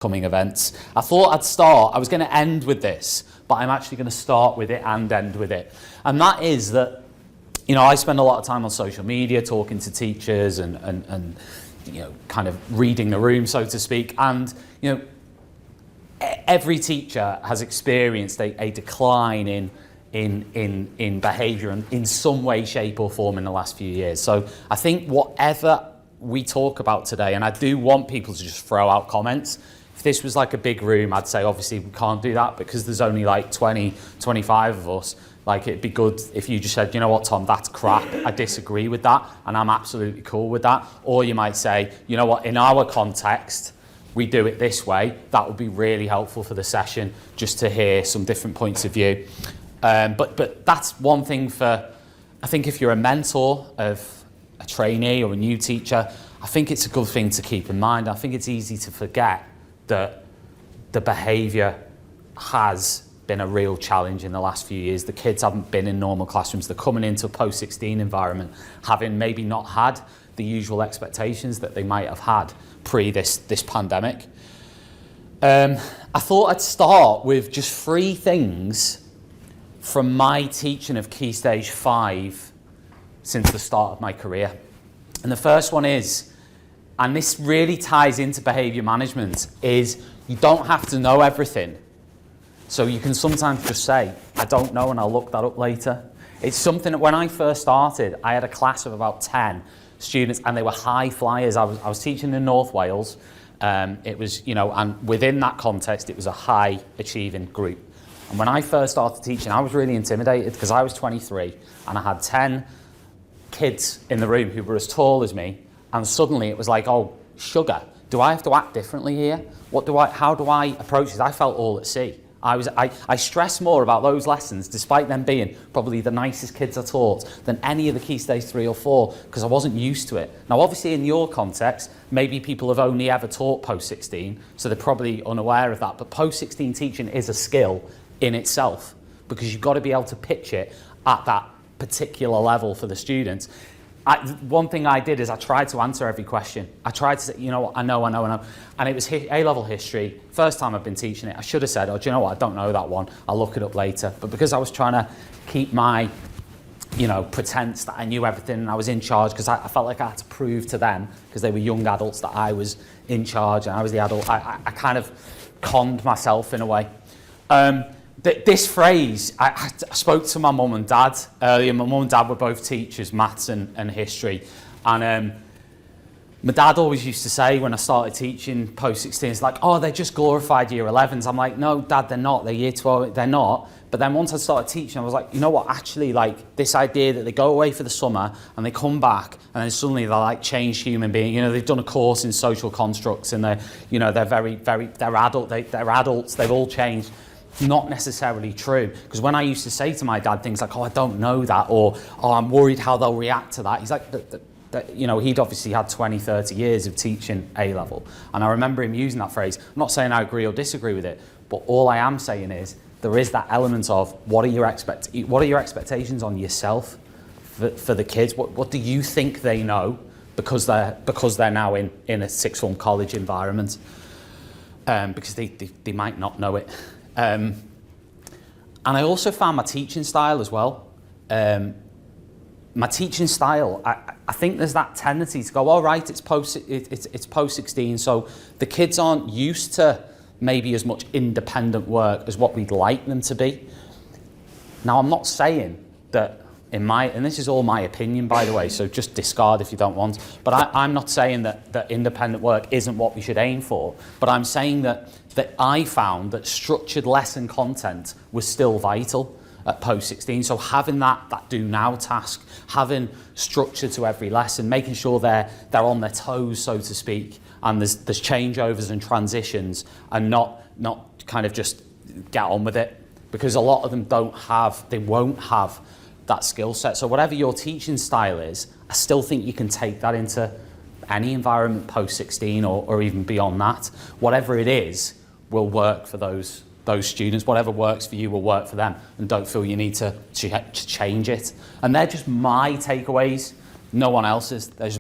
coming events. I was going to end with this, but I'm actually going to start with it and end with it. And that is that, I spend a lot of time on social media talking to teachers and kind of reading the room, so to speak. And, every teacher has experienced a decline in behaviour in some way, shape or form in the last few years. So I think whatever we talk about today, and I do want people to just throw out comments. If this was like a big room, I'd say obviously we can't do that because there's only like 20, 25 of us. Like, it'd be good if you just said, you know what, Tom, that's crap. I disagree with that, and I'm absolutely cool with that. Or you might say, you know what, in our context, we do it this way. That would be really helpful for the session, just to hear some different points of view. But that's one thing I think if you're a mentor of a trainee or a new teacher, I think it's a good thing to keep in mind. I think it's easy to forget that the behaviour has been a real challenge in the last few years. The kids haven't been in normal classrooms. They're coming into a post-16 environment, having maybe not had the usual expectations that they might have had pre this pandemic. I thought I'd start with just 3 things from my teaching of Key Stage 5 since the start of my career. And the first one is, and this really ties into behaviour management, is you don't have to know everything. So you can sometimes just say, I don't know, and I'll look that up later. It's something that when I first started, I had a class of about 10 students, and they were high flyers. I was teaching in North Wales. It was, and within that context, it was a high achieving group. And when I first started teaching, I was really intimidated because I was 23 and I had 10 kids in the room who were as tall as me. And suddenly it was like, oh, sugar, do I have to act differently here? How do I approach this? I felt all at sea. I stressed more about those lessons, despite them being probably the nicest kids I taught, than any of the Key Stage 3 or 4, because I wasn't used to it. Now, obviously, in your context, maybe people have only ever taught post-16, so they're probably unaware of that. But post-16 teaching is a skill in itself, because you've got to be able to pitch it at that particular level for the students. One thing I did is I tried to answer every question. I tried to say, you know what, I know. And it was A-level history. First time I've been teaching it, I should have said, oh, do you know what, I don't know that one. I'll look it up later. But because I was trying to keep my, pretense that I knew everything and I was in charge, because I felt like I had to prove to them, because they were young adults, that I was in charge and I was the adult. I kind of conned myself in a way. This phrase, I spoke to my mum and dad earlier. My mum and dad were both teachers, maths and history. And my dad always used to say when I started teaching post-16, it's like, oh, they're just glorified year 11s. I'm like, no, Dad, they're not. They're year 12, they're not. But then once I started teaching, I was like, you know what, actually, like, this idea that they go away for the summer and they come back and then suddenly they're like changed human beings. They've done a course in social constructs and they're adults, they've all changed. Not necessarily true, because when I used to say to my dad things like, oh, I don't know that, or oh, I'm worried how they'll react to that, he's like, he'd obviously had 20, 30 years of teaching A-level, and I remember him using that phrase. I'm not saying I agree or disagree with it, but all I am saying is there is that element of what are your expectations on yourself for the kids. What do you think they know because they're now in a sixth form college environment, because they might not know it. And I also found my teaching style as well. My teaching style, I think there's that tendency to go, all right, it's post-16, so the kids aren't used to maybe as much independent work as what we'd like them to be. Now, I'm not saying that and this is all my opinion, by the way, so just discard if you don't want, but I'm not saying that independent work isn't what we should aim for, but I'm saying that I found that structured lesson content was still vital at post-16. So having that do now task, having structure to every lesson, making sure they're on their toes, so to speak, and there's changeovers and transitions, and not kind of just get on with it, because a lot of them won't have that skill set. So whatever your teaching style is, I still think you can take that into any environment post-16 or even beyond that. Whatever it is will work for those students. Whatever works for you will work for them, and don't feel you need to change it. And they're just my takeaways, no one else's.